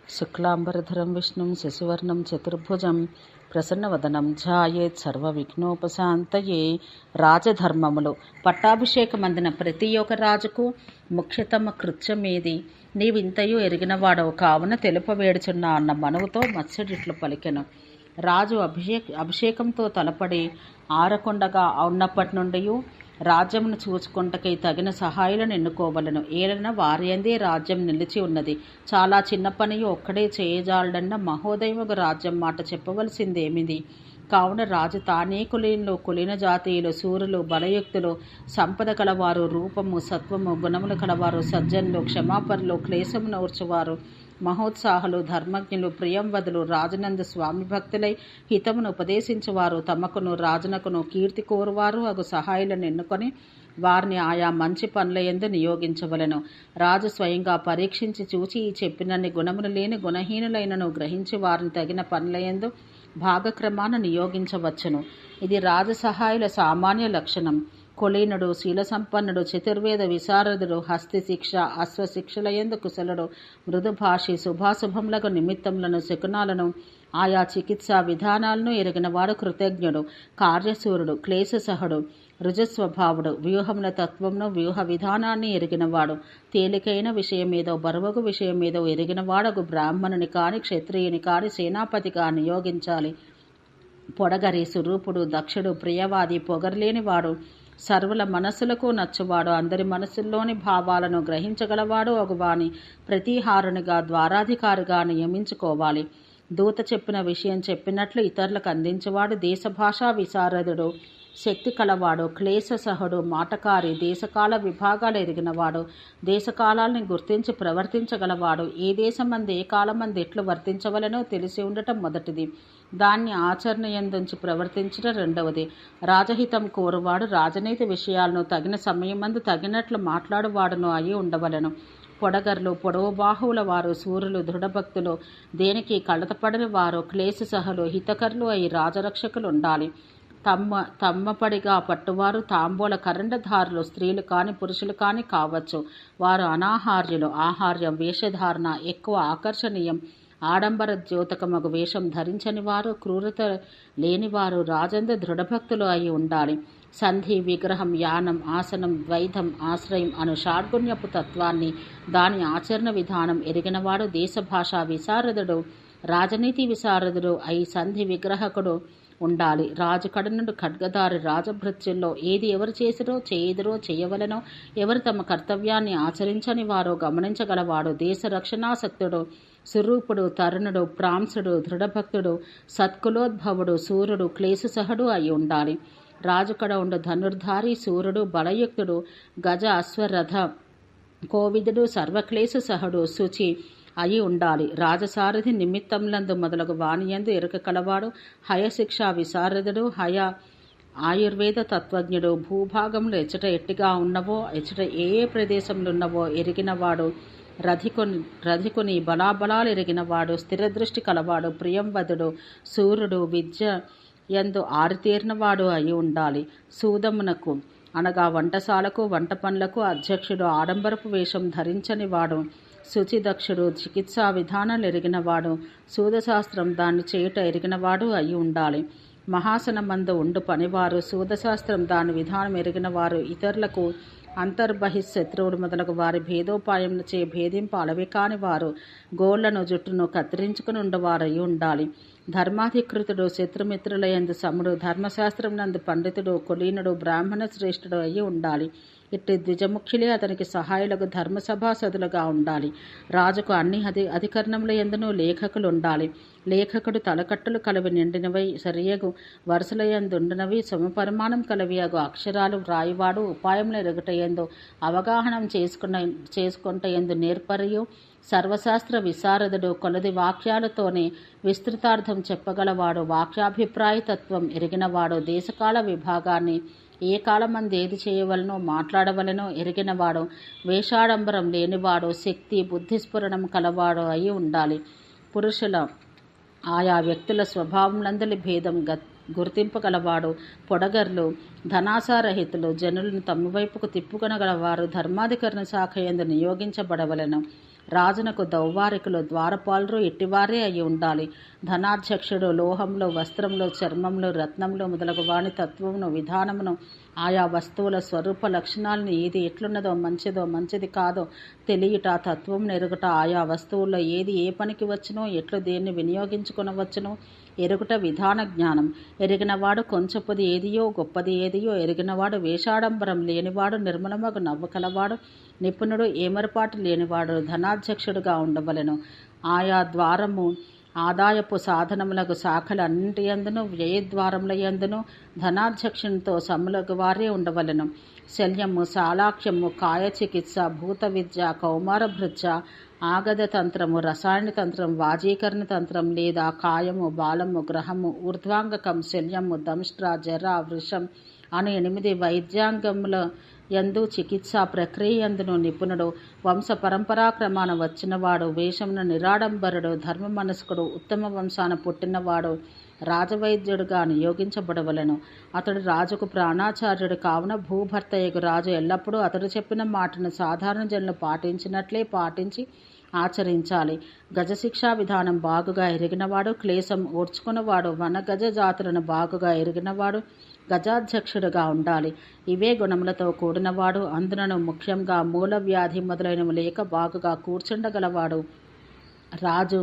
శుక్లాంబరధరం విష్ణుం శశివర్ణం చతుర్భుజం ప్రసన్నవదనం ధ్యాయేత్ సర్వవిఘ్నోపశాంతయే. రాజధర్మములు. పట్టాభిషేకమందిన ప్రతి ఒక్క రాజుకు ముఖ్యతమ కృత్యమేది, నీవింతయు ఎరిగినవాడవు కావున తెలుపవేడుచున్నా అన్న మనవుతో మత్స్యుడిట్లు పలికెను. రాజు అభిషేకంతో తలపడి ఆరకొండగా ఉన్నప్పటి నుండి రాజ్యమును చూచుకొంటకై తగిన సహాయులను ఎన్నుకోవలను. ఏలన వారియందే రాజ్యం నిలిచి ఉన్నది. చాలా చిన్న పని ఒక్కడే చేయజాలడన్న మహోదయముగ రాజ్యం మాట చెప్పవలసిందేమిది. కావున రాజు తానే కులీనులు, కులీన జాతీయులు, సూరులు, బలయుక్తులు, సంపద కలవారు, రూపము సత్వము గుణములు కలవారు, సజ్జనులు, క్షమాపరులు, క్లేశమును ఊర్చువారు, మహోత్సాహులు, ధర్మజ్ఞులు, ప్రియంవదులు, రాజునందు స్వామి భక్తులై హితమును ఉపదేశించువారు, తమకును రాజునకును కీర్తి కోరువారు అగు సహాయులను ఎన్నుకొని వారిని ఆయా మంచి పనులయందు నియోగించవలెను. రాజు స్వయంగా పరీక్షించి చూచి ఈ చెప్పినన్ని గుణములు లేని గుణహీనులైనను గ్రహించి వారిని తగిన పనులయందు భాగక్రమాన నియోగించవచ్చును. ఇది రాజసహాయుల సామాన్య లక్షణం. కులీనుడు, శీలసంపన్నుడు, చతుర్వేద విశారదుడు, హస్తి శిక్ష, అశ్వశిక్షలయందు కుశలుడు, మృదుభాషి, శుభాశుభములకు నిమిత్తములను, శకునాలను, ఆయా చికిత్సా విధానాలను ఎరిగినవాడు కృతజ్ఞుడు, కార్యశూరుడు, క్లేశసహుడు, రుజస్వభావుడు, వ్యూహముల తత్వమును, వ్యూహ విధానాన్ని ఎరిగినవాడు, తేలికైన విషయమేదో బరువగు విషయమేదో ఎరిగినవాడగు బ్రాహ్మణుని కాని క్షత్రియుని కాని సేనాపతిగా నియోగించాలి. పొడగరి, సురూపుడు, దక్షుడు, ప్రియవాది, పొగరలేనివాడు, సర్వుల మనస్సులకు నచ్చువాడు, అందరి మనస్సుల్లోని భావాలను గ్రహించగలవాడు అగువాని ప్రతిహారునిగా ద్వారాధికారిగా నియమించుకోవాలి. దూత చెప్పిన విషయం చెప్పినట్లు ఇతరులకు అందించేవాడు, దేశభాషా విశారదుడు, శక్తి కలవాడు, క్లేశసహుడు, మాటకారి, దేశకాల విభాగాలు ఎరిగినవాడు, దేశకాలాల్ని గుర్తించి ప్రవర్తించగలవాడు, ఏ దేశమంది ఏ కాలమంది ఎట్లు వర్తించవలనో తెలిసి ఉండటం మొదటిది, దాన్ని ఆచరణయందుంచి ప్రవర్తించడం రెండవది. రాజహితం కోరువాడు రాజనీతి విషయాలను తగిన సమయమందు తగినట్లు మాట్లాడువాడును అయి ఉండవలను. పొడగర్లు, పొడవు బాహువుల వారు, సూర్యులు, దృఢభక్తులు, దేనికి కలతపడని వారు, క్లేశసహులు, హితకరులు అయి రాజరక్షకులు ఉండాలి. తమ్మపడిగా పట్టువారు, తాంబూల కరండధారులు, స్త్రీలు కాని పురుషులు కాని కావచ్చు. వారు అనాహార్యులు. ఆహార్యం, వేషధారణ ఎక్కువ ఆకర్షణీయం. ఆడంబర ద్యోతకమగు వేషం ధరించని వారు, క్రూరత లేనివారు, రాజందు దృఢభక్తులు అయి ఉండాలి. సంధి, విగ్రహం, యానం, ఆసనం, ద్వైతం, ఆశ్రయం అను షాడ్గుణ్యపు తత్వాన్ని, దాని ఆచరణ విధానం ఎరిగినవాడు దేశభాషా విశారదుడు, రాజనీతి విశారదుడు అయి సంధి విగ్రహకుడు ఉండాలి. రాజు కడనుడు ఖడ్గదారి రాజభృత్యుల్లో ఏది ఎవరు చేసిరో చేయుదురో చేయవలనో, ఎవరు తమ కర్తవ్యాన్ని ఆచరించని వారో గమనించగలవాడు, దేశ రక్షణాసక్తుడు, సురూపుడు, తరుణుడు, ప్రాంసుడు, దృఢభక్తుడు, సత్కులోద్భవుడు, సూర్యుడు, క్లేశసహుడు అయి ఉండాలి. రాజు కడ ఉండు ధనుర్ధారి, సూర్యుడు, బలయుక్తుడు, గజ అశ్వరథ కోవిదుడు, సర్వక్లేశసహుడు, శుచి అయి ఉండాలి. రాజసారథి నిమిత్తములందు మొదలగు వాణియందు ఎరుక కలవాడు, హయశిక్షా విశారదుడు, ఆయుర్వేద తత్వజ్ఞుడు, భూభాగంలో ఎచ్చట ఎట్టిగా ఉన్నవో ఎచ్చట ఏ ఏ ప్రదేశములున్నవో ఎరిగినవాడు, రధికుని బలాబలాలు ఎరిగినవాడు, స్థిరదృష్టి కలవాడు, ప్రియంవదుడు, సూర్యుడు, విద్య యందు ఆరితేరినవాడు అయి ఉండాలి. సూదమునకు అనగా వంటశాలకు, వంట పనులకు అధ్యక్షుడు, ఆడంబరపు వేషం ధరించని వాడు, శుచిదక్షుడు, చికిత్సా విధానాలు ఎరిగినవాడు, శూదశాస్త్రం దాన్ని చేయుట ఎరిగినవాడు అయి ఉండాలి. మహాసనమందు ఉండు పనివారు, శూదశాస్త్రం దాని విధానం ఎరిగినవారు, ఇతరులకు అంతర్బహిశత్రువులు మొదలగు వారి భేదోపాయములచే భేదింపు అలవి కాని వారు, గోళ్లను జుట్టును కత్తిరించుకుని ఉండవారై ఉండాలి. ధర్మాధికృతుడు, శత్రుమిత్రులయందు సముడు, ధర్మశాస్త్రం నందు పండితుడు, కులీనుడు, బ్రాహ్మణ శ్రేష్ఠుడు అయి ఉండాలి. ఇట్టి ద్విజముఖ్యులే అతనికి సహాయులకు ధర్మసభాసదులుగా ఉండాలి. రాజుకు అన్ని అధికరణముల యందును లేఖకులు ఉండాలి. లేఖకుడు తలకట్టులు కలవి నిండినవై సరియగు వరుసలయందుండినవి, సమపరిమాణం కలవి అగు అక్షరాలు వ్రాయివాడు, ఉపాయములు ఎరుగుటయందు అవగాహనం చేసుకుంటయందు నేర్పరియు, సర్వశాస్త్ర విశారదుడు, కొలది వాక్యాలతోనే విస్తృతార్థం చెప్పగలవాడు, వాక్యాభిప్రాయ తత్వం ఎరిగినవాడు, దేశకాల విభాగాన్ని ఏ కాలమంది ఏది చేయవలనో మాట్లాడవలనో ఎరిగినవాడు, వేషాడంబరం లేనివాడు, శక్తి బుద్ధిస్ఫురణం కలవాడు అయి ఉండాలి. పురుషుల ఆయా వ్యక్తుల స్వభావములందలి భేదం గుర్తింపగలవాడు, పొడగర్లు, ధనాసారహితులు, జనులను తమ వైపుకు తిప్పుకొనగలవారు, ధర్మాధికరణ శాఖ యందు నియోగించబడవలెను. రాజునకు దౌవారికులు ద్వారపాలురు ఇట్టివారే అయి ఉండాలి. ధనాధ్యక్షుడు లోహంలో, వస్త్రంలో, చర్మంలో, రత్నంలో మొదలగు వాణి తత్వమును, విధానమును, ఆయా వస్తువుల స్వరూప లక్షణాలను, ఏది ఎట్లున్నదో, మంచిదో మంచిది కాదో తెలియట, తత్వం ఎరుగుట, ఆయా వస్తువుల్లో ఏది ఏ పనికి వచ్చునో, ఎట్లు దేన్ని వినియోగించుకొనవచ్చునో ఎరుగుట విధాన జ్ఞానం. ఎరిగినవాడు కొంచెపుది ఏదియో గొప్పది ఏదియో ఎరిగినవాడు, వేషాడంబరం లేనివాడు, నిర్మలమగు నవ్వు కలవాడు, నిపుణుడు, ఏమరపాటు లేనివాడు ధనాధ్యక్షుడుగా ఉండవలెను. ఆయా ద్వారము ఆదాయపు సాధనములకు శాఖలన్నింటియందును వ్యయద్వారములయందును ధనాధ్యక్షునితో సమ్ములగు వారే ఉండవలెను. శల్యము, శాలాక్ష్యము, కాయచికిత్స, భూత విద్య, కౌమార భృత్య, ఆగద తంత్రము, రసాయన తంత్రం, వాజీకరణ తంత్రం లేదా కాయము, బాలము, గ్రహము, ఊర్ధ్వాంగకం, శల్యము, దంష్ట్ర, జర, వృషం అను 8 వైద్యాంగముల యందు చికిత్సా ప్రక్రియ యందును నిపుణుడు, వంశ పరంపరాక్రమాన వచ్చినవాడు, వేషమున నిరాడంబరుడు, ధర్మ మనస్కుడు, ఉత్తమ వంశాన పుట్టినవాడు రాజవైద్యుడుగా నియోగించబడవలెను. అతడు రాజుకు ప్రాణాచార్యుడు కావున భూభర్తయ్యకు రాజు ఎల్లప్పుడూ అతడు చెప్పిన మాటను సాధారణ జనులు పాటించినట్లే పాటించి ఆచరించాలి. గజశిక్షా విధానం బాగుగా ఎరిగినవాడు, క్లేశం ఓర్చుకున్నవాడు, వనగజ జాతులను బాగుగా ఎరిగినవాడు గజాధ్యక్షుడుగా ఉండాలి. ఇవే గుణములతో కూడినవాడు, అందునను ముఖ్యంగా మూల వ్యాధి మొదలైనవి లేక బాగుగా కూర్చుండగలవాడు రాజు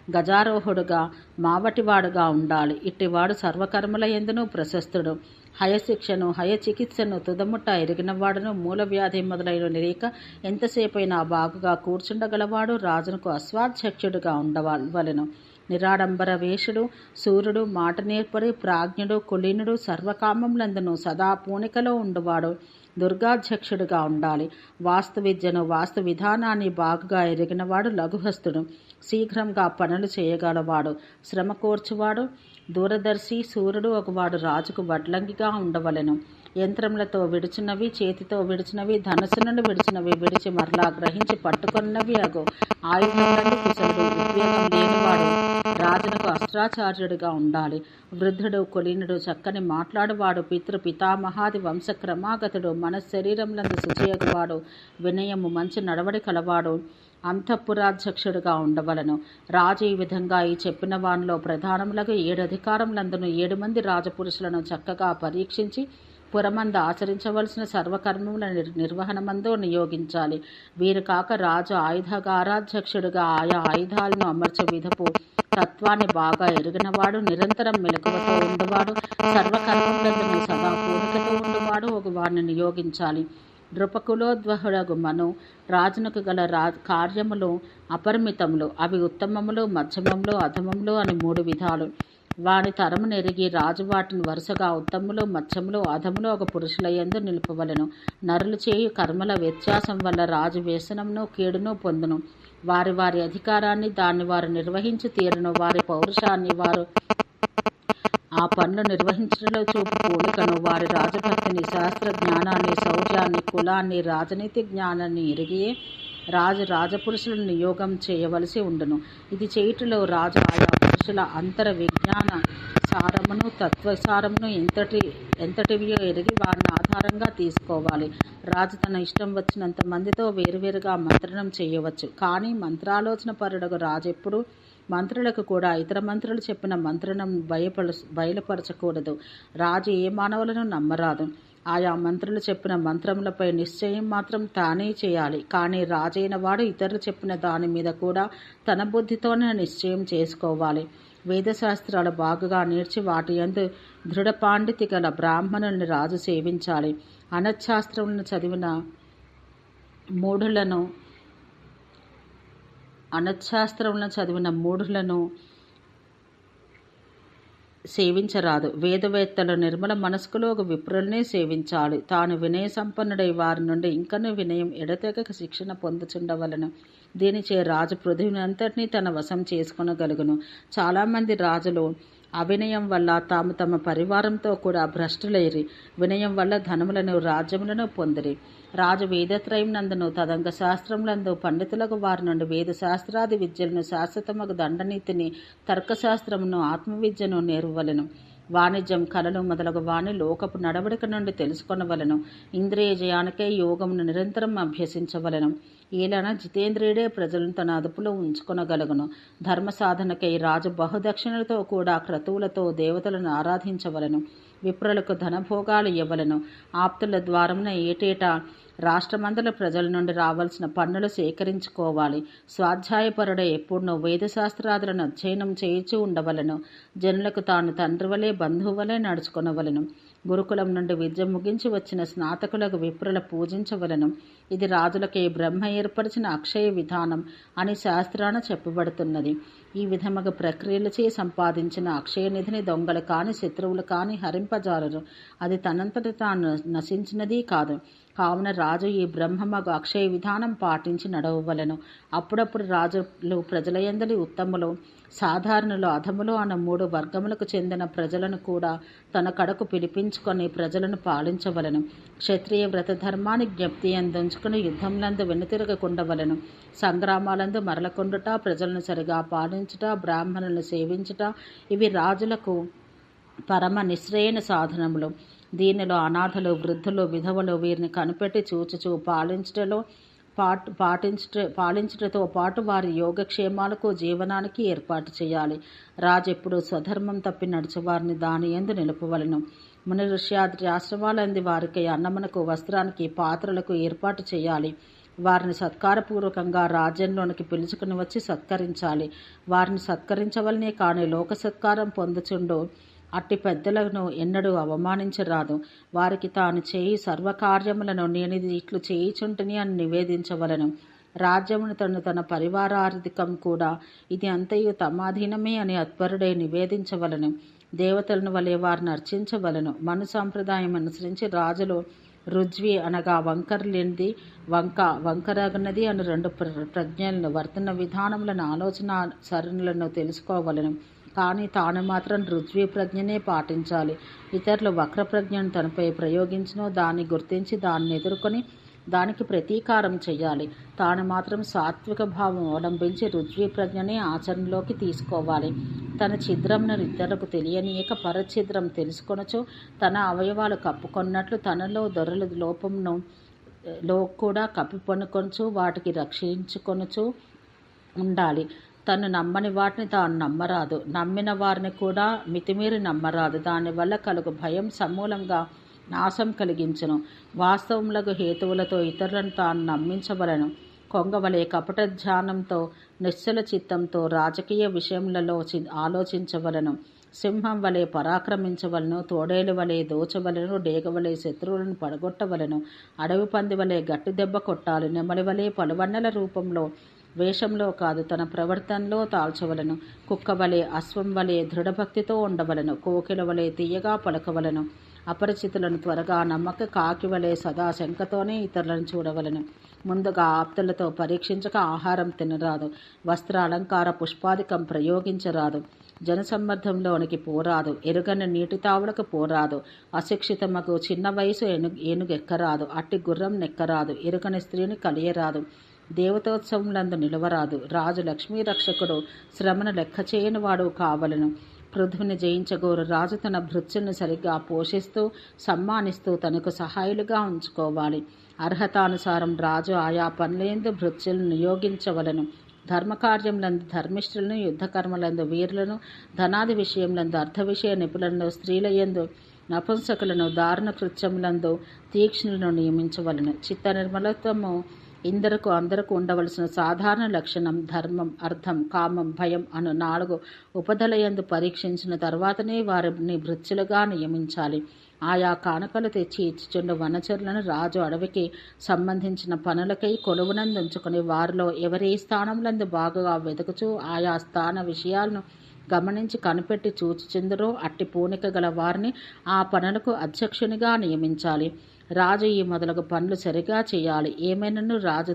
గజారోహుడుగా మావటివాడుగా ఉండాలి. ఇట్టివాడు సర్వకర్మల యందును ప్రశస్తుడు. హయశిక్షను, హయచికిత్సను తుదముట్ట ఎరిగినవాడును, మూల వ్యాధి మొదలైన లేక ఎంతసేపైనా బాగుగా కూర్చుండగలవాడు రాజునకు అశ్వాధ్యక్షుడుగా ఉండవలెను. నిరాడంబర వేషుడు, సూర్యుడు, మాట నేర్పడి, ప్రాజ్ఞుడు, కులీనుడు, సర్వకామములందును సదా పూనికలో ఉండువాడు దుర్గాధ్యక్షుడుగా ఉండాలి. వాస్తు విద్యను, వాస్తు విధానాన్ని బాగుగా ఎరిగినవాడు లఘుహస్తుడు. శీఘ్రంగా పనులు చేయగలవాడు, శ్రమ కోర్చువాడు, దూరదర్శి, సూర్యుడు ఒకవాడు రాజుకు వడ్లంగిగా ఉండవలెను. యంత్రములతో విడిచినవి, చేతితో విడిచినవి, ధనస్సు నుండి విడిచినవి విడిచి మరలా గ్రహించి పట్టుకున్నవి అగు ఆయుధములను కుశలుడు. ఉద్వేగం లేనివాడు రాజునకు అస్త్రాచార్యుడిగా ఉండాలి. వృద్ధుడు, కులీనుడు, చక్కని మాట్లాడువాడు, పితృ పితామహాది వంశక్రమాగతుడు, మన శరీరములందు శుచియగువాడు, వినయము, మంచి నడవడి కలవాడు అంతఃపురాధ్యక్షుడుగా ఉండవలను. రాజు ఈ విధంగా ఈ చెప్పిన వానిలో ప్రధానములకు 7 అధికారములందును 7 మంది రాజపురుషులను చక్కగా పరీక్షించి పురమందు ఆచరించవలసిన సర్వకర్మముల నిర్వహణమందు నియోగించాలి. వీరు కాక రాజు ఆయుధగారాధ్యక్షుడుగా ఆయా ఆయుధాలను అమర్చే విధపు తత్వాన్ని బాగా ఎరిగినవాడు, నిరంతరం మెలకువతో ఉండేవాడు, సర్వకర్మములందును సదా పూనికతో ఉండేవాడు ఒక వారిని నియోగించాలి. నృపకులోద్వహుడగు మను రాజునకు గల కార్యములు అపరిమితములు. అవి ఉత్తమములు, మధ్యమములు, అధమములు అని 3 విధాలు. వాని తరమును ఎరిగి రాజు వాటిని వరుసగా ఉత్తములు, మధ్యములు, అధములు ఒక పురుషులయందు నిలుపవలెను. నరులు చేయు కర్మల వ్యత్యాసం వల్ల రాజు వ్యసనమును, కీడును పొందును. వారి వారి అధికారాన్ని దాన్ని వారు నిర్వహించి తీరును. వారి పౌరుషాన్ని వారు ఆ పనులు నిర్వహించడంలో చూపు పూనికను, వారి రాజభక్తిని, శాస్త్ర జ్ఞానాన్ని, శౌర్యాన్ని, కులాన్ని, రాజనీతి జ్ఞానాన్ని ఎరిగియే రాజపురుషులను నియోగం చేయవలసి ఉండును. ఇది చేయుటలో రాజు ఆయా పురుషుల అంతర విజ్ఞాన సారమును, తత్వసారమును ఎంతటివియో ఎరిగి వారిని ఆధారంగా తీసుకోవాలి. రాజు తన ఇష్టం వచ్చినంత మందితో వేరువేరుగా మంత్రణం చేయవచ్చు. కానీ మంత్రాలోచన పరుడగు రాజు ఎప్పుడు మంత్రులకు కూడా ఇతర మంత్రులు చెప్పిన మంత్రణం బయలుపరచకూడదు. రాజు ఏ మానవులను నమ్మరాదు. ఆయా మంత్రులు చెప్పిన మంత్రములపై నిశ్చయం మాత్రం తానే చేయాలి. కానీ రాజైన వాడు ఇతరులు చెప్పిన దాని మీద కూడా తన బుద్ధితోనే నిశ్చయం చేసుకోవాలి. వేదశాస్త్రాలు బాగుగా నేర్చి వాటి యందు దృఢ పాండితి గల బ్రాహ్మణుల్ని రాజు సేవించాలి. అనచ్శాస్త్రములను చదివిన మూఢులను సేవించరాదు. వేదవేత్తలు నిర్మల మనస్కులు ఒక విప్రులనే సేవించాలి. తాను వినయ సంపన్నుడై వారి నుండి ఇంకనూ వినయం ఎడతెగక శిక్షణ పొందుచుండవలను. దీనిచే రాజు పృథివిని అంతటినీ తన వశం చేసుకొనగలుగును. చాలామంది రాజులు అవినయం వల్ల తాము తమ పరివారంతో కూడా భ్రష్టులైరి. వినయం వల్ల ధనములను, రాజ్యములను పొందిరి. రాజు వేదత్రయం నందును, తదంగ శాస్త్రములందు పండితులకు వారి నుండి వేదశాస్త్రాది విద్యలను, శాశ్వతమగు దండనీతిని, తర్కశాస్త్రమును, ఆత్మవిద్యను నేర్వవలెను. వాణిజ్యం, కళలు మొదలగు వాణి లోకపు నడవడిక నుండి తెలుసుకొనవలెను. ఇంద్రియ జయానికై యోగమును నిరంతరం అభ్యసించవలెను. ఈలన జితేంద్రియుడే ప్రజలను తన అదుపులో ఉంచుకొనగలుగును. ధర్మ సాధనకై రాజు బహుదక్షిణలతో కూడా క్రతువులతో దేవతలను ఆరాధించవలను. విప్రులకు ధనభోగాలు ఇవ్వలను. ఆప్తుల ద్వారమున ఏటేటా రాష్ట్రమందల ప్రజల నుండి రావాల్సిన పన్నులు సేకరించుకోవాలి. స్వాధ్యాయపరుడే ఎప్పుడునూ వేదశాస్త్రాదులను అధ్యయనం చేయుచూ ఉండవలను. జనులకు తాను తండ్రి వలె బంధువు వలె నడుచుకొనవలను. గురుకులం నుండి విద్య ముగించి వచ్చిన స్నాతకులకు విప్రుల పూజించవలను. ఇది రాజులకే బ్రహ్మ ఏర్పరిచిన అక్షయ విధానం అని శాస్త్రాన చెప్పబడుతున్నది. ఈ విధముగా ప్రక్రియలచే సంపాదించిన అక్షయ నిధిని దొంగలు కాని శత్రువులు కాని హరింపజాలరు. అది తనంతట తాను నశించినది కాదు. కావున రాజు ఈ బ్రహ్మమగు అక్షయ విధానం పాటించి నడవవలను. అప్పుడప్పుడు రాజులు ప్రజలయందలి ఉత్తములు, సాధారణులు, అధములు అన్న 3 వర్గములకు చెందిన ప్రజలను కూడా తన కడకు పిలిపించుకొని ప్రజలను పాలించవలను. క్షత్రియ వ్రత ధర్మాన్ని జ్ఞప్తి అందించుకుని యుద్ధంలందు వెనుతిరగకుండవలను. సంగ్రామాలందు మరలకొండుట, ప్రజలను సరిగా పాలించుట, బ్రాహ్మణులను సేవించుట ఇవి రాజులకు పరమ నిశ్రేయన సాధనములు. దీనిలో అనాథలు, వృద్ధులు, విధవలు వీరిని కనిపెట్టి చూచుచూ పాలించుటతో పాటు వారి యోగక్షేమాలకు జీవనానికి ఏర్పాటు చేయాలి. రాజు ఎప్పుడు స్వధర్మం తప్పి నడిచేవారిని దాని యందు నిలుపవలను. ముని ఋష్యాది ఆశ్రమాలంది వారికి అన్నమునకు, వస్త్రానికి, పాత్రలకు ఏర్పాటు చేయాలి. వారిని సత్కారపూర్వకంగా రాజ్యంలోనికి పిలుచుకుని వచ్చి సత్కరించాలి. వారిని సత్కరించవలనే కానీ లోక సత్కారం పొందుచుండు అట్టి పెద్దలను ఎన్నడూ అవమానించరాదు. వారికి తాను చేయి సర్వకార్యములను నేనిది ఇట్లు చేయుచుంటిని అని నివేదించవలను. రాజ్యమును తన పరివారార్థికం కూడా ఇది అంతయు తమాధీనమే అని అత్పరుడై నివేదించవలను. దేవతలను వలె వారిని అర్చించవలను. మను సంప్రదాయం అనుసరించి రాజులు రుజ్వి అనగా వంకరలేనిది, వంకరగనది అని 2 ప్రజ్ఞలను, వర్తన విధానములను, ఆలోచన సరణులను తెలుసుకోవలను. కానీ తాను మాత్రం రుజ్వి ప్రజ్ఞనే పాటించాలి. ఇతరులు వక్ర ప్రజ్ఞను తనపై ప్రయోగించినో దాన్ని గుర్తించి దాన్ని ఎదుర్కొని దానికి ప్రతీకారం చేయాలి. తాను మాత్రం సాత్విక భావం అవలంబించి రుజ్వి ప్రజ్ఞనే ఆచరణలోకి తీసుకోవాలి. తన ఛిద్రంను ఇతరులకు తెలియనీయక పరఛిద్రం తెలుసుకొనచు తన అవయవాలు కప్పుకొన్నట్లు తనలో దొరల లోపమును కూడా కప్పిపొనుకొనచు వాటికి రక్షించుకొనుచు ఉండాలి. తను నమ్మని వాటిని తాను నమ్మరాదు. నమ్మిన వారిని కూడా మితిమీరి నమ్మరాదు. దానివల్ల కలుగు భయం సమూలంగా నాశం కలిగించును. వాస్తవములకు హేతువులతో ఇతరులను తాను నమ్మించవలను. కొంగవలే కపట ధ్యానంతో, నిశ్చల చిత్తంతో రాజకీయ విషయములలో ఆలోచించవలను. సింహం వలె పరాక్రమించవలను. తోడేలు వలె దోచవలను. డేగవలే శత్రువులను పడగొట్టవలను. అడవి పంది వలె గట్టి దెబ్బ కొట్టాలి. నెమలి వలె పలువన్నెల రూపంలో, వేషంలో కాదు తన ప్రవర్తనలో తాల్చవలను. కుక్క వలె, అశ్వం వలె దృఢభక్తితో ఉండవలను. కోకిల వలె తీయగా పలకవలను. అపరిచితులను త్వరగా నమ్మక కాకి వలె సదా శంకతోనే ఇతరులను చూడవలను. ముందుగా ఆప్తులతో పరీక్షించక ఆహారం తినరాదు. వస్త్ర అలంకార పుష్పాధికం ప్రయోగించరాదు. జనసమ్మర్దంలోనికి పోరాదు. ఎరుగని నీటి తావులకు పోరాదు. అశిక్షితమగు చిన్న వయసు ఏనుగెక్కరాదు. అట్టి గుర్రం నెక్కరాదు. ఎరుగని స్త్రీని కలియరాదు. దేవతోత్సవములందు నిలవరాదు. రాజు లక్ష్మీ రక్షకుడు, శ్రమను లెక్క చేయని వాడు కావలను. పృథ్విని జయించగోరు రాజు తన భృత్యులను సరిగ్గా పోషిస్తూ సమ్మానిస్తూ తనకు సహాయులుగా ఉంచుకోవాలి. అర్హతానుసారం రాజు ఆయా పనులందు భృత్యులను నియోగించవలను. ధర్మకార్యములందు ధర్మిష్ఠులను, యుద్ధకర్మలందు వీరులను, ధనాది విషయములందు అర్థ విషయ నిపుణులను, స్త్రీలయందు నపుంసకులను, దారుణ కృత్యములందు తీక్ష్ణులను నియమించవలను. చిత్త నిర్మలత్వము అందరకు ఉండవలసిన సాధారణ లక్షణం. ధర్మం, అర్థం, కామం, భయం అను 4 ఉపదలయందు పరీక్షించిన తర్వాతనే వారిని భృత్యులుగా నియమించాలి. ఆయా కానుకలు తెచ్చి ఇచ్చుచుండ వనచరులను రాజు అడవికి సంబంధించిన పనులకై కొలువునందుంచుకుని వారిలో ఎవరి స్థానములందు బాగా వెతుకుచూ ఆయా స్థాన విషయాలను గమనించి కనిపెట్టి చూచుచుందరో అట్టి పూనిక గల వారిని ఆ పనులకు అధ్యక్షునిగా నియమించాలి. రాజు ఈ మొదలగు పనులు సరిగా చేయాలి. ఏమైనను రాజు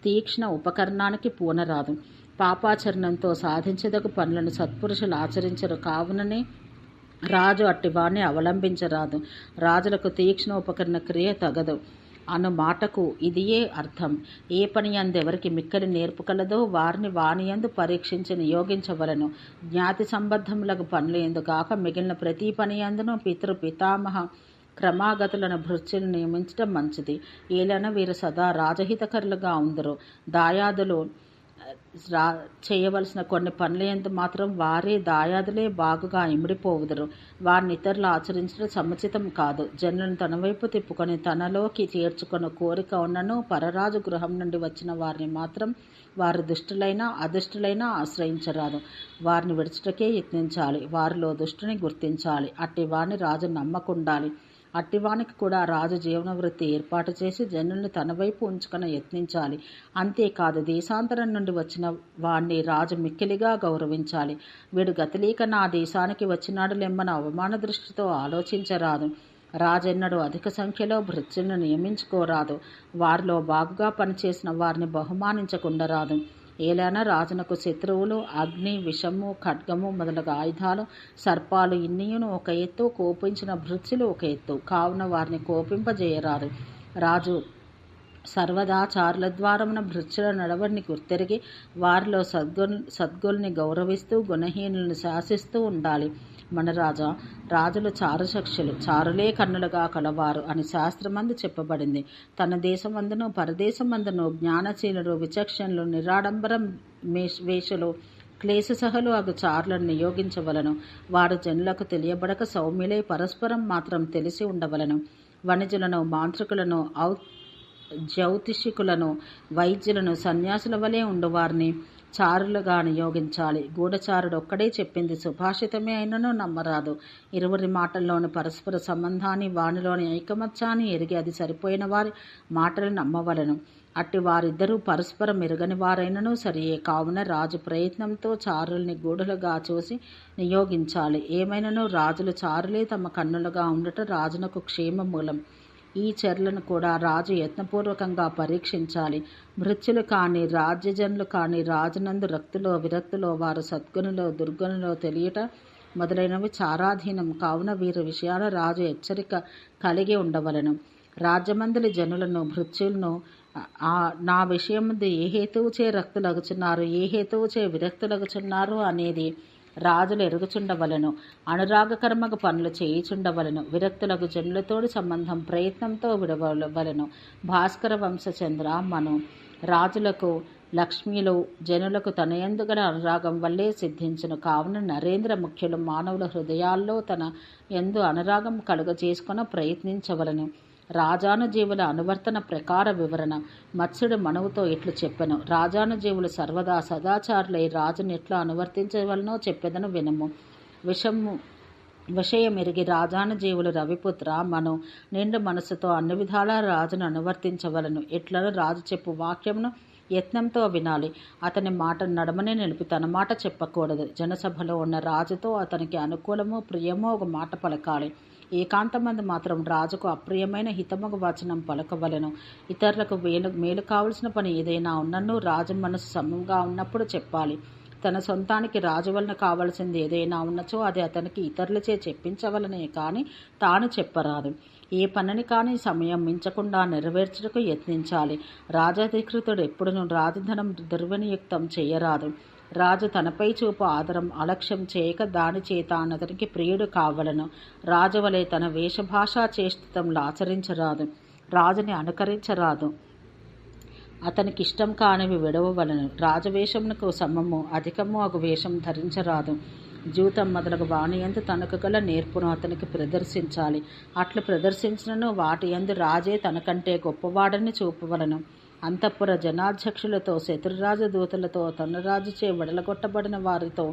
తీక్ష్ణ ఉపకరణానికి పూనరాదు. పాపాచరణంతో సాధించదగు పనులను సత్పురుషులు ఆచరించరు. కావుననే రాజు అట్టివాణ్ణి అవలంబించరాదు. రాజులకు తీక్ష్ణ ఉపకరణ క్రియ తగదు అను మాటకు ఇదియే అర్థం. ఏ పని అందెవరికి మిక్కలి నేర్పు కలదో వారిని వానియందు పరీక్షించి నియోగించవలను. జ్ఞాతి సంబద్ధములకు పనులు ఎందుగాక మిగిలిన ప్రతి పని అందును పితృ పితామహ క్రమాగతులను భృత్యులు నియమించడం మంచిది. ఏలైనా వీరు సదా రాజహితకరులుగా ఉందరు. దాయాదులు చేయవలసిన కొన్ని పనులయందు మాత్రం వారే దాయాదులే బాగుగా ఇమిడిపోవుదురు. వారిని ఇతరులు ఆచరించడం సముచితం కాదు. జనులను తన వైపు తిప్పుకొని తనలోకి చేర్చుకొని కోరిక ఉన్నను పరరాజు గృహం నుండి వచ్చిన వారిని మాత్రం వారు దుష్టులైనా అదుష్టులైనా ఆశ్రయించరాదు. వారిని విడిచుటకే యత్నించాలి. వారిలో దుష్టుని గుర్తించాలి. అట్టి వారిని రాజు నమ్మకుండాలి. అట్టివానికి కూడా రాజు జీవన వృత్తి ఏర్పాటు చేసి జనుల్ని తన వైపు ఉంచుకొని యత్నించాలి. అంతేకాదు దేశాంతరం నుండి వచ్చిన వాణ్ణి రాజు మిక్కిలిగా గౌరవించాలి. వీడు గతిలేక నా దేశానికి వచ్చినాడు లెమ్మన అవమాన దృష్టితో ఆలోచించరాదు. రాజెన్నడూ అధిక సంఖ్యలో భృత్యులను నియమించుకోరాదు. వారిలో బాగుగా పనిచేసిన వారిని బహుమానించకుండరాదు. ఏలైనా రాజునకు శత్రువులు అగ్ని, విషము, ఖడ్గము మొదలగు ఆయుధాలు, సర్పాలు ఇన్నియును ఒక ఎత్తు, కోపించిన భృత్యులు ఒక ఎత్తు. కావున వారిని కోపింపజేయరాదు. రాజు సర్వదాచారుల ద్వారమున భృత్యుల నడవడిని గుర్తెరిగి వారిలో సద్గుల్ని గౌరవిస్తూ గుణహీనులను శాసిస్తూ ఉండాలి. మన రాజులు చారుచక్షులు, చారులే కన్నులుగా కలవారు అని శాస్త్రమందు చెప్పబడింది. తన దేశమందును పరదేశమందును జ్ఞానశీలులు, విచక్షణలు, నిరాడంబరం వేషులు, క్లేశసహలు అగు చారులను నియోగించవలను. వారు జనులకు తెలియబడక సౌమ్యులై పరస్పరం మాత్రం తెలిసి ఉండవలను. వణిజులను, మాంత్రికులను, జ్యోతిషికులను, వైద్యులను, సన్యాసుల వలె ఉండువారిని చారులుగా నియోగించాలి. గూఢచారుడు ఒక్కడే చెప్పింది సుభాషితమే అయినను నమ్మరాదు. ఇరువురి మాటల్లోని పరస్పర సంబంధాన్ని, వానిలోని ఐకమత్యాన్ని ఎరిగి అది సరిపోయిన వారి మాటలు నమ్మవలను. అట్టి వారిద్దరూ పరస్పరం ఎరుగని వారైనను సరియే. కావున రాజు ప్రయత్నంతో చారుల్ని గూఢులుగా చూసి నియోగించాలి. ఏమైనను రాజులు చారులే తమ కన్నులుగా ఉండట రాజునకు క్షేమ మూలం. ఈ చర్యలను కూడా రాజు యత్నపూర్వకంగా పరీక్షించాలి. భృత్యులు కాని రాజ్యజనులు కాని రాజునందు రక్తులో విరక్తులో వారు సద్గుణులో దుర్గుణులో తెలియట మొదలైనవి చారాధీనం. కావున వీరి విషయాల రాజు హెచ్చరిక కలిగి ఉండవలను. రాజ్యమందలి జనులను భృత్యులను నా విషయముందు ఏ హేతువుచే రక్తులగుచున్నారు, ఏ హేతువుచే విరక్తులగుచున్నారు అనేది రాజులు ఎరుగుచుండవలను. అనురాగకర్మకు పనులు చేయుచుండవలను. విరక్తులకు జనులతోడి సంబంధం ప్రయత్నంతో విడవలను. భాస్కర వంశచంద్ర మను రాజులకు లక్ష్మిలు జనులకు తనయందు గల అనురాగం వల్లే సిద్ధించును. కావున నరేంద్ర ముఖ్యులు మానవుల హృదయాల్లో తన యందు అనురాగం కలుగజేసుకుని ప్రయత్నించవలను. రాజానుజీవుల అనువర్తన ప్రకార వివరణ. మత్స్యుడు మనువుతో ఇట్లు చెప్పెను. రాజానుజీవులు సర్వదా సదాచారులై రాజును ఎట్లా అనువర్తించవలనో చెప్పెదను వినము. విషయమెరిగి రాజానుజీవులు రవిపుత్ర మను నిండు మనసుతో అన్ని విధాలా రాజును అనువర్తించవలను. ఎట్లను రాజు చెప్పు వాక్యమును యత్నంతో వినాలి. అతని మాట నడమనే నిలిపి తన మాట చెప్పకూడదు. జనసభలో ఉన్న రాజుతో అతనికి అనుకూలమో ప్రియమో ఒక మాట పలకాలి. ఏకాంతమంది మాత్రం రాజుకు అప్రియమైన హితమగు వచనం పలకవలను. ఇతరులకు మేలు కావలసిన పని ఏదైనా ఉన్నను రాజు మనసు సమంగా ఉన్నప్పుడు చెప్పాలి. తన సొంతానికి రాజు వలన కావలసింది ఏదైనా ఉన్నచో అది అతనికి ఇతరులచే చెప్పించవలనే కానీ తాను చెప్పరాదు. ఏ పనిని కానీ సమయం మించకుండా నెరవేర్చుటకు యత్నించాలి. రాజాధికృతుడు ఎప్పుడునూ రాజధనం దుర్వినియుక్తం చేయరాదు. రాజు తనపై చూపు ఆదరం అలక్ష్యం చేయక దాని చేత అతనికి ప్రియుడు కావలను. రాజువలే తన వేషభాషా చేష్టితములు ఆచరించరాదు. రాజుని అనుకరించరాదు. అతనికి ఇష్టం కానివి విడవవలను. రాజవేషమునకు సమము అధికము అగు వేషం ధరించరాదు. జూతం మొదలగు వానియందు తనకు గల నేర్పును అతనికి ప్రదర్శించాలి. అట్లు ప్రదర్శించినను వాటి యందు రాజే తనకంటే గొప్పవాడని చూపవలను. అంతఃపుర జనాధ్యక్షులతో శత్రురాజదూతలతో తన రాజుచే వెడలగొట్టబడిన వారితో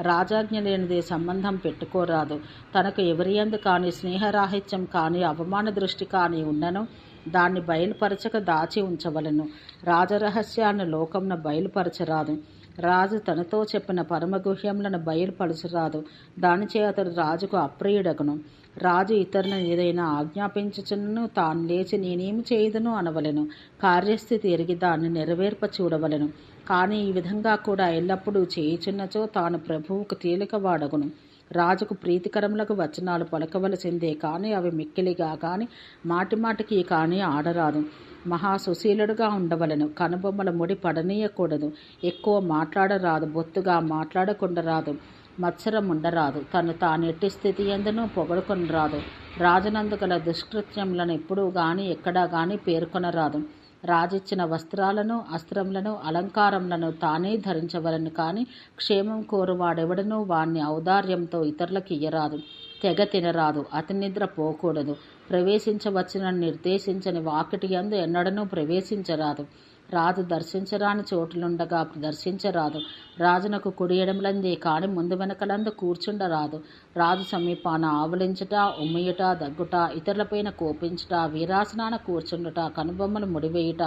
రాజాజ్ఞ లేనిదే సంబంధం పెట్టుకోరాదు. తనకు ఎవరియందు కాని స్నేహరాహిత్యం కాని అవమాన దృష్టి కాని ఉన్నను దాన్ని బయలుపరచక దాచి ఉంచవలను. రాజరహస్యాన్ని లోకమున బయలుపరచరాదు. రాజు తనతో చెప్పిన పరమగుహ్యములను బయలుపరచరాదు. దానిచే అతడు రాజుకు అప్రియుడగును. రాజు ఇతరులను ఏదైనా ఆజ్ఞాపించుచున్నను తాను లేచి నేనేమి చేయదును అనవలెను. కార్యస్థితి ఎరిగి దాన్ని నెరవేర్ప చూడవలెను. కానీ ఈ విధంగా కూడా ఎల్లప్పుడూ చేయుచున్నచో తాను ప్రభువుకు తేలికవాడగును. రాజుకు ప్రీతికరములకు వచనాలు పలకవలసిందే కానీ అవి మిక్కిలిగా కానీ మాటిమాటికి కానీ ఆడరాదు. మహాసుశీలుడుగా ఉండవలను. కనుబొమ్మల ముడి పడనీయకూడదు. ఎక్కువ మాట్లాడరాదు. బొత్తుగా మాట్లాడకుండరాదు. మత్సరం ఉండరాదు. తను తానెట్టి స్థితి ఎందును పొగడుకొనరాదు. రాజునందు గల దుష్కృత్యములను ఎప్పుడూ గాని ఎక్కడా గాని పేర్కొనరాదు. రాజిచ్చిన వస్త్రాలను, అస్త్రములను, అలంకారములను తానే ధరించవలను. కాని క్షేమం కోరువాడెవడనూ వాణ్ణి ఔదార్యంతో ఇతరులకు ఇయ్యరాదు. తెగ తినరాదు. అతి నిద్ర పోకూడదు. ప్రవేశించవచ్చున నిర్దేశించని వాకిటి యందు ఎన్నడనూ ప్రవేశించరాదు. రాజు దర్శించరాని చోటులుండగా దర్శించరాదు. రాజునకు కుడి ఎడమలందే కాని ముందు వెనకలందు కూర్చుండరాదు. రాజు సమీపాన ఆవలించుట, ఉమ్మియుట, దగ్గుట, ఇతరులపైన కోపించుట, వీరాసనాన కూర్చుండుట, కనుబొమ్మలు ముడివేయుట,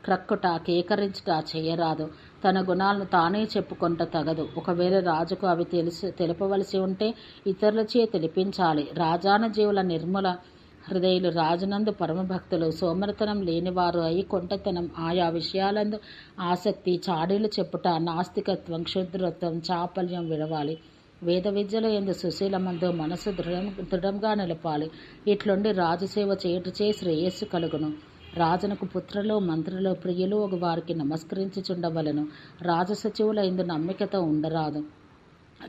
క్రక్కుట, కేకరించుట చేయరాదు. తన గుణాలను తానే చెప్పుకొంట తగదు. ఒకవేళ రాజుకు అవి తెలుపవలసి ఉంటే ఇతరులచే తెలిపించాలి. రాజానుజీవుల నిర్మల హృదయులు, రాజునందు పరమభక్తులు, సోమరితనం లేనివారు అయి కొంటతనం, ఆయా విషయాలందు ఆసక్తి, చాడీలు చెప్పుట, నాస్తికత్వం, క్షుద్రత్వం, చాపల్యం విడవాలి. వేద విద్యల యందు సుశీలమందు మనసు దృఢంగా నిలపాలి. ఇట్లుండి రాజసేవ చేయుటచే శ్రేయస్సు కలుగును. రాజునకు పుత్రులు, మంత్రులు, ప్రియులు ఒక వారికి నమస్కరించుచుండవలను. రాజసచివుల యందు నమ్మికతో ఉండరాదు.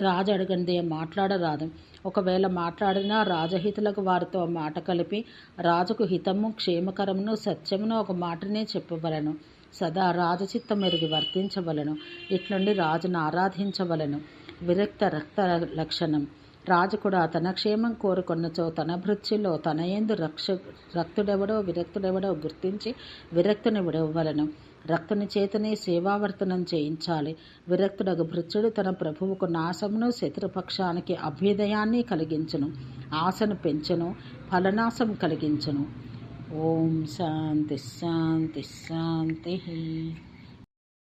రాజు అడిగందే మాట్లాడరాదు. ఒకవేళ మాట్లాడినా రాజహితులకు వారితో మాట కలిపి రాజుకు హితము, క్షేమకరమును, సత్యమును ఒక మాటనే చెప్పవలను. సదా రాజచిత్తం ఎరిగి వర్తించవలను. ఇట్లుండి రాజును ఆరాధించవలను. విరక్త రక్త లక్షణం. రాజు కూడా తన క్షేమం కోరుకొన్నచో తన భృత్యుల్లో తన యందు రక్తుడెవడో విరక్తుడెవడో గుర్తించి విరక్తుని విడవలను. రక్తుని చేతనే సేవావర్తనం చేయించాలి. విరక్తుడగు భృత్యుడు తన ప్రభువుకు నాశమును, శత్రుపక్షానికి అభ్యుదయాన్ని కలిగించును. ఆశను పెంచును, ఫలనాశం కలిగించును. ఓం శాంతి శాంతి శాంతి.